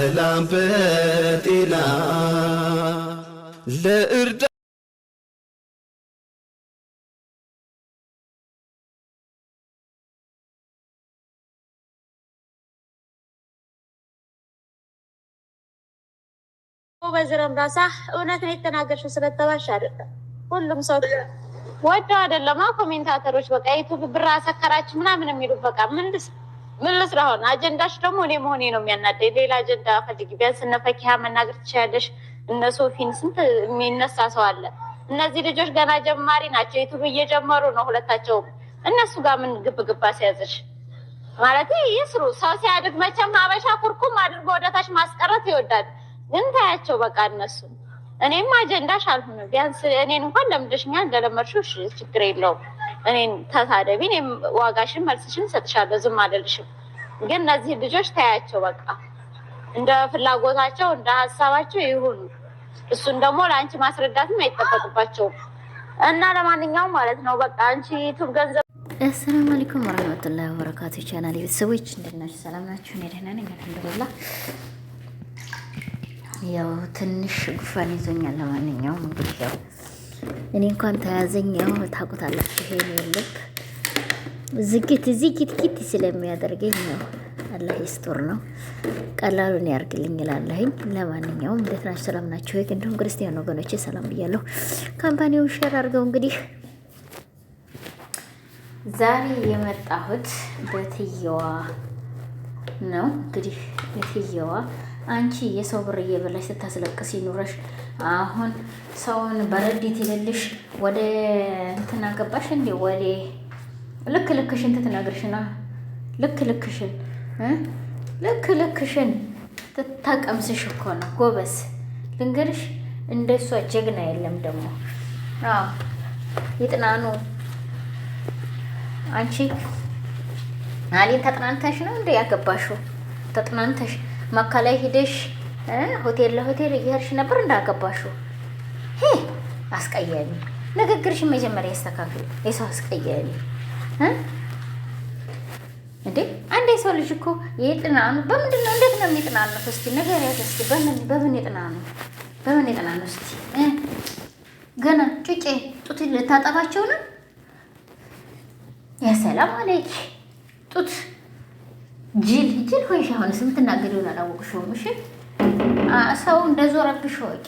በሰላም በጤና ለእርዳ በዝረም ራሳ እውነት ነው የተናገርሽው ስለተባሽ አይደለም ሁሉም ሰው ወደው አይደለም ኮሜንታተሮች በቃ ዩቲዩብ ብር አሰከራች ምናምን የሚሉት በቃ ምን ልስራ ሆነ አጀንዳሽ ደግሞ እኔ መሆኔ ነው የሚያናደኝ ሌላ አጀንዳ ፈልጊ ቢያንስ እነ ፈኪሀ መናገር ትችያለሽ እነ ሶፊን ስንት የሚነሳ ሰው አለ እነዚህ ልጆች ገና ጀማሪ ናቸው ዩቲዩብ እየጀመሩ ነው ሁለታቸውም እነሱ ጋር ምን ግብግባ ሲያዝሽ ማለት ይስሩ ሰው ሲያድግ መቼም ሀበሻ ኩርኩም አድርጎ ወደታች ማስቀረት ይወዳል ግን ታያቸው በቃ እነሱ እኔም አጀንዳሽ አልሆነ ቢያንስ እኔን እንኳን ለምደሽኛል እንደለመድሽው ችግር የለውም እኔን ተሳደቢ እኔም ዋጋሽን መልስሽን ሰጥሻለሁ ዝም አልልሽም ግን እነዚህ ልጆች ታያቸው በቃ እንደ ፍላጎታቸው እንደ ሀሳባቸው ይሁን እሱን ደግሞ ለአንቺ ማስረዳትም አይጠበቅባቸውም እና ለማንኛውም ማለት ነው በቃ አንቺ ዩቲዩብ ገንዘብ አሰላሙ አለይኩም ወራህመቱላሂ ወበረካቱ ቻናል ቤተሰቦች እንደምን ናችሁ ሰላም ናችሁ እኔ ደህና ነኝ አልሐምዱሊላህ ያው ትንሽ ጉፋን ይዞኛል ለማንኛውም እንግዲህ ያው እኔ እንኳን ተያዘኝ ያው ታውቁታላችሁ ይሄን ልብ ዝግት ስለሚያደርገኝ ነው አላህ ይስጥር ነው ቀላሉን ያርግልኝ እላለሁኝ ለማንኛውም እንዴት ናችሁ ሰላም ናችሁ ወይ እንደውም ክርስቲያን ወገኖቼ ሰላም ብያለሁ ካምፓኒው ሼር አድርገው እንግዲህ ዛሬ የመጣሁት በትየዋ ነው እንግዲህ በትየዋ አንቺ የሰው ብር እየበላሽ ስታስለቅስ ይኑረሽ አሁን ሰውን በረዲት ይልልሽ ወደ እንትና ገባሽ እንዴ ወደ ልክሽን ትትናገርሽና ልክሽን ትታቀምስሽ እኮ ነው ጎበስ ልንገርሽ እንደሷ ጀግና የለም ደግሞ አዎ ይጥናኑ አንቺ አሊን ተጥናንተሽ ነው እንዴ ያገባሽው ተጥናንተሽ መካ ላይ ሄደሽ ሆቴል ለሆቴል እየሄድሽ ነበር እንዳገባሽው አስቀያሚ ንግግርሽን መጀመሪያ ያስተካክል የሰው አስቀያሚ እንዴ አንዴ ሰው ልጅ እኮ የጥናኑ በምንድን ነው እንዴት ነው የሚጥናኑት እስቲ ንገሪያት እስቲ በምን ይጥናኑ እስቲ ገና ጩጬ ጡት ልታጠባቸው ነው ያ ሰላም አለይኪ ጡት ጅል ሆይሽ አሁን ስምትናገሪውን አላወቅሽውም እሺ ሰው እንደዞረብሽ ወቂ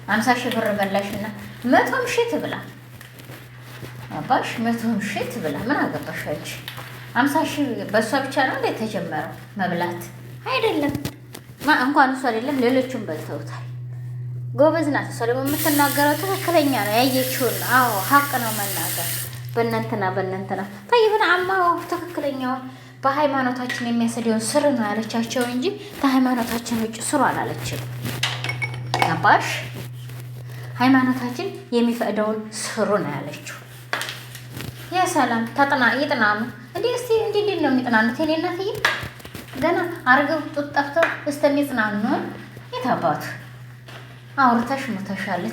50 ሺህ ብር በላሽና 100 ሺህ ትብላ አባሽ 100 ሺህ ትብላ ምን አገባሽ አንቺ 50 ሺህ በሷ ብቻ ነው እንዴ ተጀመረው መብላት አይደለም እንኳን እሷ አይደለም ሌሎቹም በልተውታል ጎበዝ ናት እሷ ደግሞ የምትናገረው ትክክለኛ ነው ያየችውን አዎ ሀቅ ነው መናገር በእናንተና ታይብና አማው ትክክለኛው በሃይማኖታችን የሚያሰደውን ስር ነው ያለቻቸው እንጂ ከሃይማኖታችን ውጭ ስሩ አላለችም አባሽ ሃይማኖታችን የሚፈቅደውን ስሩ ነው ያለችው ያ ሰላም ይጥናኑ እንዴ እስቲ እንዴ ነው የሚጥናኑት የኔ እናትዬ ገና አርገው ጡት ጠፍተው እስከሚጽናኑ የታባቱ አውርተሽ ሞተሻል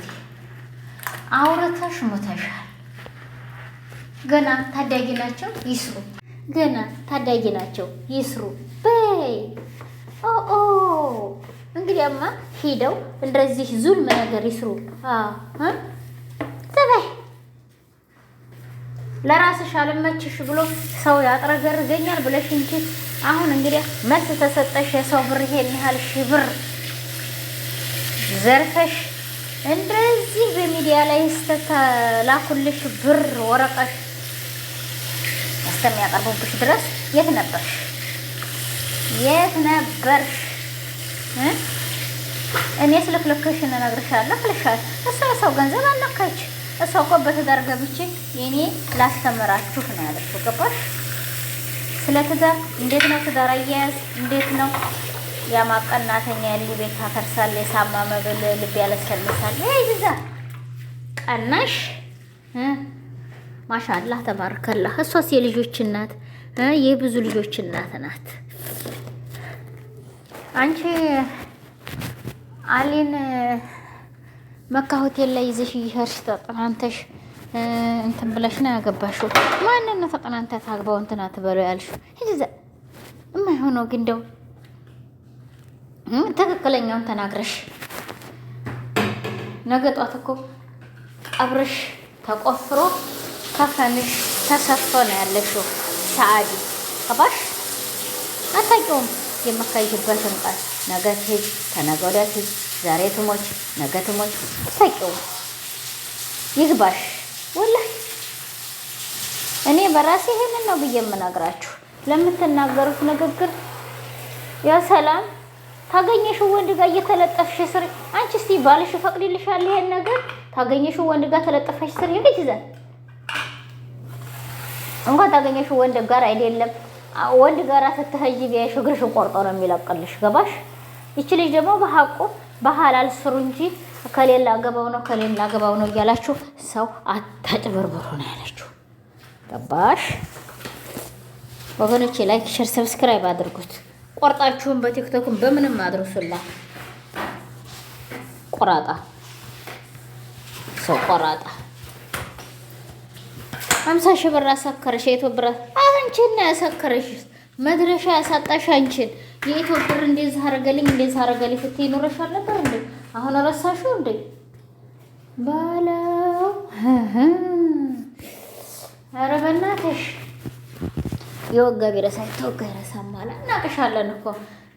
ገና ታዳጊ ናቸው ይስሩ በይ እንግዲያማ ሄደው እንደዚህ ዙልም ነገር ይስሩ ተበይ ለራስሽ አለመችሽ ብሎ ሰው ያጥረገርገኛል ብለሽ እንጂ አሁን እንግዲያ መልስ ተሰጠሽ የሰው ብር ይሄን ያህል ሺህ ብር ዘርፈሽ እንደዚህ በሚዲያ ላይ ስተላኩልሽ ብር ወረቀሽ እስከሚያቀርቡብሽ ድረስ የት ነበርሽ እኔ ስልክልክሽን እነግርሻለሁ ብለሻል እሷ ሰው ገንዘብ አልነካች እሷ እኮ በትዳር ገብቼ የኔ ላስተምራችሁ ነው ያለችው ገባሽ ስለ ትዳር እንዴት ነው ትዳር አያያዝ እንዴት ነው ያማቀናተኛ ልጅ ቤት ታፈርሳለ የሳማ መብል ልብ ያለሰልሳል ይዛ ቀናሽ ማሻአላህ ተባረከላህ እሷስ የልጆች እናት የብዙ ልጆች እናት ናት አንቺ አሊን መካ ሆቴል ላይ ይዘሽ ይሄርሽ ተጠናንተሽ እንትን ብለሽ ነው ያገባሽው ማንን ነው ተጠናንተ ታግባው እንትና ትበለው ያልሽው እዛ የማይሆነው ግን እንደው ትክክለኛውን ተናግረሽ ነገ ጧት እኮ ቀብርሽ ተቆፍሮ ከፈንሽ ተሰፍቶ ነው ያለሽው። ሰዓዲ ገባሽ? አታውቂውም የምትካይበትን ቀን ነገ ትሄጂ ከነገ ወዲያ ትሄጂ ዛሬ ትሞች ነገ ትሞች አታውቂውም። ይግባሽ። ወላሂ እኔ በራሴ ይሄንን ነው ብዬ የምነግራችሁ። ለምትናገሩት ንግግር ያ ሰላም ታገኘሽው ወንድ ጋር እየተለጠፍሽ ስሪ። አንቺ እስቲ ባልሽ ፈቅድልሻል ይሄን ነገር? ታገኘሽው ወንድ ጋር ተለጠፈሽ ስሪ። እንዴት ይዘን እንኳን ታገኘሽው ወንድ ጋር አይደለም ወንድ ጋር ስትሄጂ ቢያይሽ እግርሽን ቆርጦ ነው የሚለቅልሽ። ገባሽ? ይቺ ልጅ ደግሞ በሐቁ በሐላል ስሩ እንጂ ከሌላ አገባው ነው ከሌላ አገባው ነው እያላችሁ ሰው አታጭበርብሩ ነው ያለችው። ገባሽ ወገኖቼ? ላይክ ሼር ሰብስክራይብ አድርጉት። ቆርጣችሁን በቲክቶክም በምንም አድርሱላት። ቆራጣ ሰው ቆራጣ 50 ሺህ ብር አሳከረሽ። የኢትዮጵያ ብር አንቺን ነው ያሳከረሽ። መድረሻ ያሳጣሽ አንቺን። የኢትዮጵያ ብር እንደዚህ አደረገልኝ እንደዚህ አደረገልኝ ስትይ ኖረሻል ነበር እንዴ? አሁን ረሳሽው እንዴ? ባለው ኧረ በእናትሽ የወጋ ቢረሳ የተወጋ ይረሳል ማለት እናቅሻለን እኮ።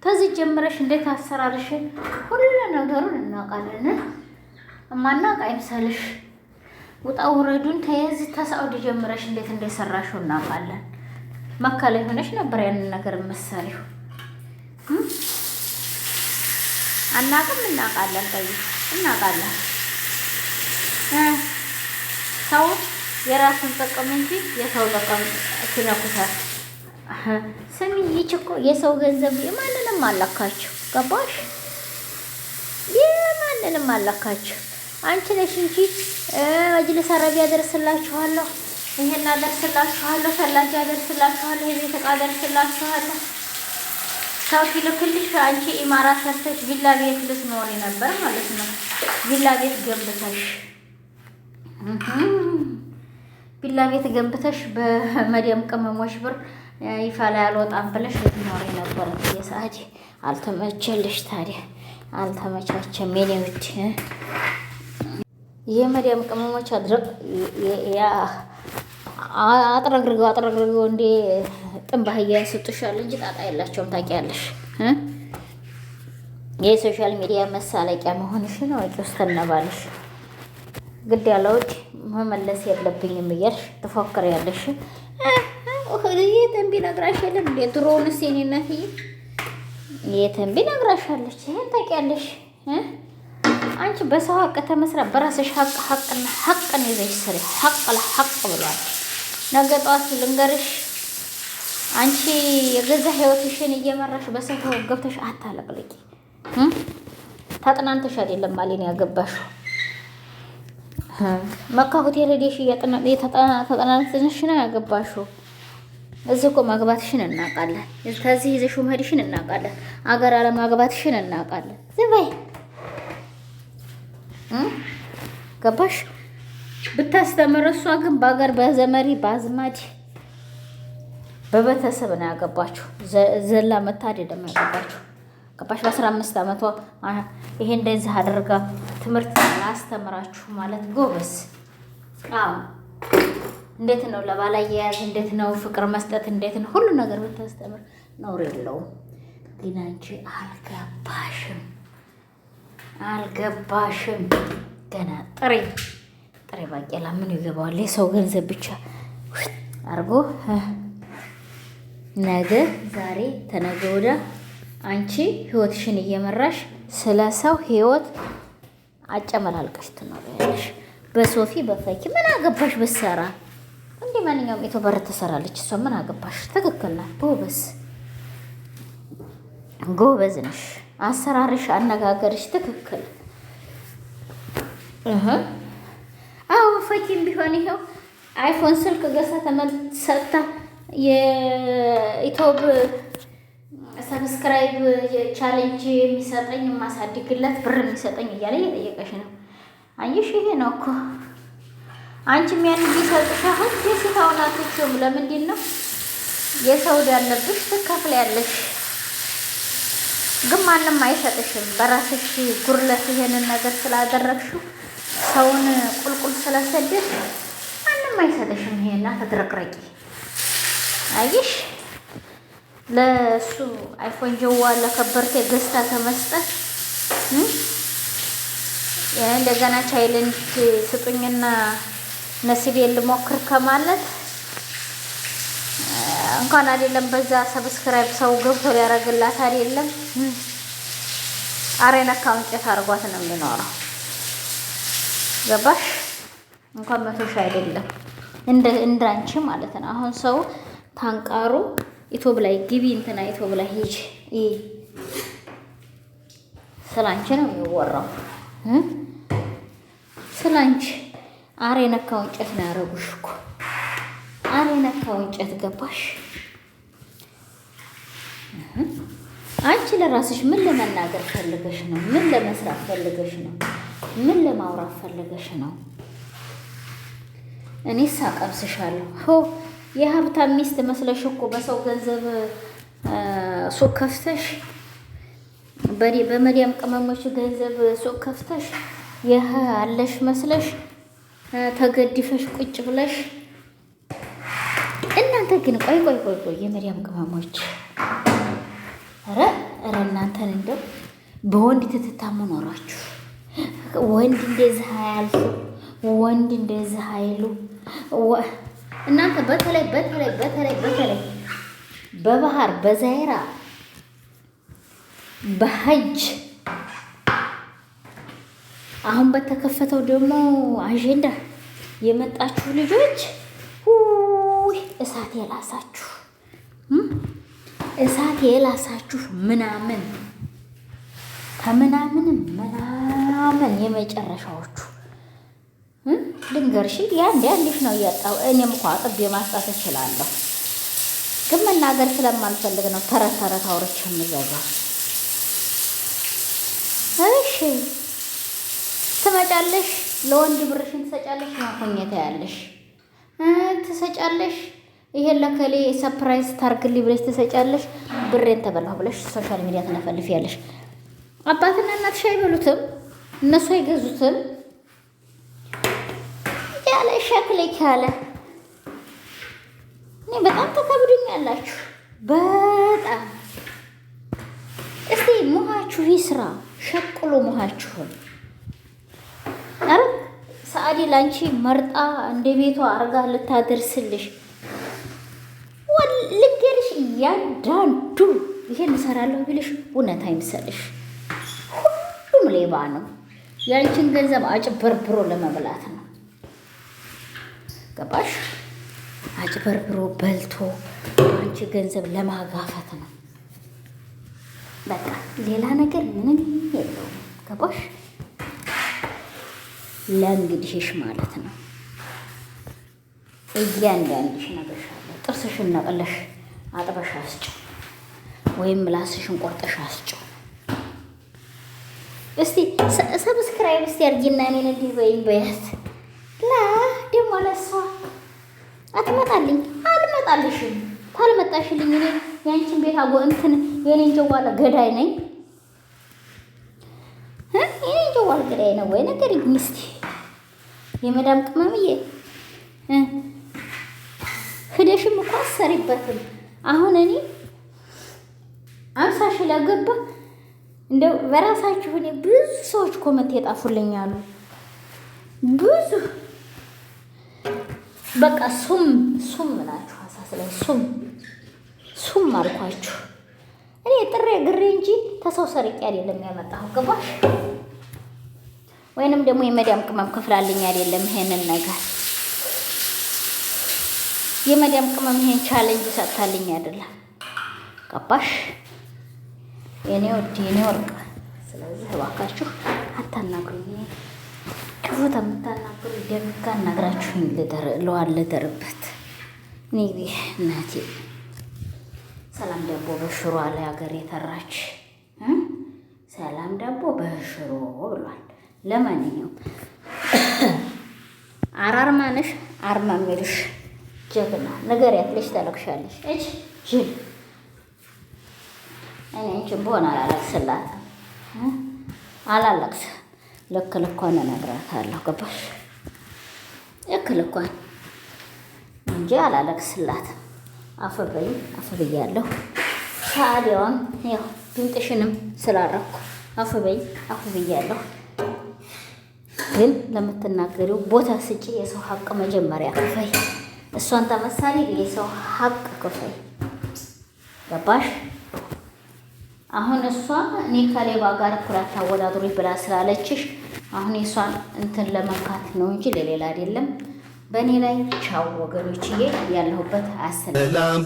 ከዚህ ጀምረሽ እንዴት አሰራርሽን ሁሉ ነገሩን እናውቃለን። እማናውቅ አይምሰልሽ። ውጣ ውረዱን ተያዝ ተሳውዲ ጀምረሽ እንዴት እንደሰራሽው እናውቃለን። መካ ላይ ሆነሽ ነበር ያንን ነገር መሰሪው። አናውቅም እናውቃለን። ጠይ እናውቃለን። ሰው የራሱን ጥቅም እንጂ የሰው ጥቅም ሲነኩታል። ስሚ ይች እኮ የሰው ገንዘብ የማንንም አላካችሁ። ገባሽ? የማንንም አላካችሁ። አንቺ ነሽ እንጂ መጅልስ አረቢያ አደርስላችኋለሁ፣ ይሄን አደርስላችኋለሁ፣ ሰላጅ አደርስላችኋለሁ፣ የቤት ዕቃ አደርስላችኋለሁ። ሰው ሲልክልሽ አንቺ ኢማራት ሰርተሽ ቪላ ቤት ልትኖሪ ነበር ማለት ነው። ቪላ ቤት ገንብተሽ በመዲያም ቅመሞች ብር ይፋ ላይ አልወጣም ብለሽ ልትኖሪ ነበር። የሰዓዲ አልተመቸልሽ። ታዲያ አልተመቻቸም። የኔ ውድ የመዲያም ቅመሞች አጥረግርገው እንዴ ጥንባህያ ያስጡሻል እንጂ ጣጣ የላቸውም። ታውቂያለሽ። የሶሻል ሚዲያ መሳለቂያ መሆንሽን አውቂ ውስጥ ተነባለሽ። ግድ ያለውጭ መመለስ የለብኝም እያልሽ ትፎክሪያለሽ። የተንቢ ነግራሽ የለም እንዴ? ድሮውንስ የኔ እናትዬ የተንቢ ነግራሻለች። ይሄን ታውቂያለሽ። አንቺ በሰው ሀቅ ተመስራት በራስሽ ሀቅን ይዘሽ ስሪ። ሀቅ ለሀቅ ብሏል። ነገ ጠዋት ልንገርሽ፣ አንቺ የገዛ ህይወትሽን እየመራሽ በሰው ህይወት ገብተሽ አታለቅልቂ። ተጥናንተሽ አይደለም ማሊን ያገባሽው። መካ ሆቴል ሄደሽ ተጠናንተሽ ነው ያገባሽው። እዚህ እኮ ማግባትሽን እናውቃለን። ከዚህ ይዘሽው መሄድሽን እናውቃለን። አገር አለማግባትሽን እናውቃለን። ዝም በይ። ገባሽ? ብታስተምር እሷ ግን በአገር በዘመሪ በአዝማድ በቤተሰብ ነው ያገባችሁ። ዘላ መታ አይደለም ያገባችሁ። ገባሽ? በ15 ዓመቷ ይሄ እንደዚህ አድርጋ ትምህርት ላስተምራችሁ ማለት ጎበዝ። አዎ እንዴት ነው ለባላ የያዝ እንዴት ነው ፍቅር መስጠት እንዴት ነው ሁሉ ነገር ብታስተምር ኖር የለውም። ግን አንቺ አልገባሽም። ገና ጥሬ ባቄላ ምን ይገባዋል? የሰው ገንዘብ ብቻ አርጎ ነገ ዛሬ ተነገ ወዲያ አንቺ ህይወትሽን እየመራሽ ስለ ሰው ህይወት አጨመላልቀሽ ትኖሪያለሽ። በሶፊ በፈኪ ምን አገባሽ ብትሰራ? እንደ ማንኛውም ኢትዮበር ትሰራለች እሷ። ምን አገባሽ? ትክክል ናት። ጎበዝ ነሽ። አሰራርሽ፣ አነጋገርሽ ትክክል። አዎ ፈኪም ቢሆን ይኸው አይፎን ስልክ ገዝታ ተመልሰታ የኢትዮብ ሰብስክራይብ ቻሌንጅ የሚሰጠኝ የማሳድግለት ብር የሚሰጠኝ እያለ እየጠየቀሽ ነው። አየሽ፣ ይሄ ነው እኮ አንቺም ያን ቢሰጥሽ አሁን ደስታውን አትችይውም። ለምንድን ነው የሰው ዕዳ ያለብሽ? ትከፍያለሽ። ግን ማንም አይሰጥሽም። በራስሽ ጉርለት ይሄንን ነገር ስላደረግሽው ሰውን ቁልቁል ስለሰደሽ ማንም አይሰጥሽም። ይሄና ተድረቅረቂ አይሽ ለሱ አይፎን ጀዋል ለከበርቴ ገዝታ ከመስጠት እንደገና ቻይለንት ስጡኝና ነሲቤን ልሞክር ከማለት እንኳን አይደለም በዛ ሰብስክራይብ ሰው ገብቶ ሊያረግላት አይደለም አሬና አካውንት አርጓት ነው የሚኖረው። ገባሽ? እንኳን 100 ሺህ አይደለም እንዳንቺ ማለት ነው። አሁን ሰው ታንቃሩ ኢትዮብ ላይ ግቢ እንትና ኢትዮብ ላይ ሂጅ ስላንቺ ነው የሚወራው። ስላንቺ አሬና አካውንት ነው ያረጉሽ እኮ አሬና አካውንት ገባሽ? አንቺ ለራስሽ ምን ለመናገር ፈልገሽ ነው? ምን ለመስራት ፈልገሽ ነው? ምን ለማውራት ፈልገሽ ነው? እኔ ሳቀብስሻለሁ። ሆ የሀብታም ሚስት መስለሽ እኮ በሰው ገንዘብ ሱቅ ከፍተሽ በመዲያም ቅመሞች ገንዘብ ሱቅ ከፍተሽ ይህ አለሽ መስለሽ ተገድፈሽ ቁጭ ብለሽ። እናንተ ግን ቆይ የመዲያም ቅመሞች ኧረ እናንተን እንደው በወንድ ትትታሙ ኖራችሁ ወንድ እንደዚህ አያልፉ ወንድ እንደዚህ አይሉ። እናንተ በተለይ በባህር በዛይራ በሐጅ አሁን በተከፈተው ደግሞ አጀንዳ የመጣችሁ ልጆች እሳት የላሳችሁ ምናምን ከምናምን የመጨረሻዎቹ ድንገርሽ ያንዴሽ ነው እያጣው። እኔም እንኳ አጥቤ ማስጣት እችላለሁ፣ ግን መናገር ስለማልፈልግ ነው ተረት አውርቼ የምዘጋው። እሺ ትመጫለሽ፣ ለወንድ ብርሽን ትሰጫለሽ፣ ማኮኘታ ያለሽ ትሰጫለሽ። ይሄን ለከሌ ሰርፕራይዝ ታርግልኝ ብለሽ ትሰጫለሽ። ብሬን ተበላሁ ብለሽ ሶሻል ሚዲያ ትነፈልፊያለሽ። አባትና እናትሽ አይበሉትም፣ እነሱ አይገዙትም። ያለ ሸክልክ ያለ እኔ በጣም ተከብዱኛላችሁ። በጣም እስቲ ሙሃችሁ ይስራ ሸቅሎ ሙሃችሁን። አረ ሰዓዲ ላንቺ መርጣ እንደ ቤቷ አርጋ ልታደርስልሽ ልንገርሽ። እያንዳንዱ ይሄን እሰራለሁ ቢልሽ እውነት አይምሰልሽ። ሁሉም ሌባ ነው። ያንቺን ገንዘብ አጭበርብሮ ለመብላት ነው። ገባሽ? አጭበርብሮ በልቶ አንቺ ገንዘብ ለማጋፈት ነው። በቃ ሌላ ነገር ምንም የለውም። ገባሽ? ለእንግዲህሽ ማለት ነው። እያንዳንድሽ ነግሬሻለሁ። ጥርስሽን ነቅለሽ አጥበሽ አስጪው፣ ወይም ምላስሽን ቆርጠሽ አስጪው። እስቲ ሰብስክራይብ እስቲ አድርጊና እኔን እንዲህ በይኝ በያት። ላ ደግሞ ለሷ አትመጣልኝ አልመጣልሽም። ታልመጣሽልኝ እኔ ያንቺን ቤት እንትን የኔን ጀዋል ገዳይ ነኝ። የኔን ጀዋል ገዳይ ነው ወይ ነገር እስቲ የመዳም ቅመምዬ ሂደሽም እኮ አሰሪበትም። አሁን እኔ 50 ሺህ ላገባ እንደው በራሳችሁ እኔ ብዙ ሰዎች ኮመንት የጣፉልኛሉ። ብዙ በቃ ሱም ናችሁ። አሳስለኝ ሱም አልኳችሁ። እኔ ጥሬ ግሬ እንጂ ተሰው ሰርቄ አይደለም ያመጣሁ። ገባሽ? ወይንም ደግሞ የመዳም ቅመም ክፍላልኝ አይደለም ይሄንን ነገር የመዳም ቅመም ይሄን ቻሌንጅ ሰጥታልኝ አይደለም። ገባሽ? የኔ ወድ የኔ ወርቅ። ስለዚህ እባካችሁ አታናግሩኝ። ክፉ ተምታናግሩ ደግ አናግራችሁኝ ልደርበት። እኔ እናቴ ሰላም ዳቦ በሽሮ አለ ሀገር የተራች ሰላም ዳቦ በሽሮ ብሏል። ለማንኛውም አራርማነሽ አርማ የሚልሽ ጀግና ነገር ያትለሽ ታለቅሻለሽ። እጅ ጅል እኔ እንጂ በሆነ አላለቅስላትም። አላለቅስ ልክ ልኳን እነግራታለሁ። ገባሽ? ልክ ልኳን እንጂ አላለቅስላትም። አፍ በይ አፍ ብያለሁ። ታዲያውን ያው ድምጥሽንም ስላረኩ አፍ በይ አፍ ብያለሁ። ግን ለምትናገሪው ቦታ ስጪ። የሰው ሀቅ መጀመሪያ ክፈይ። እሷን ተመሳሌ የሰው ሀቅ ክፈይ። ገባሽ? አሁን እሷ እኔ ከሌባ ጋር እኩል አታወዳድሪ ብላ ስላለችሽ አሁን የሷን እንትን ለመንካት ነው እንጂ ለሌላ አይደለም። በእኔ ላይ ቻው ወገኖችዬ፣ ያለሁበት አሰላም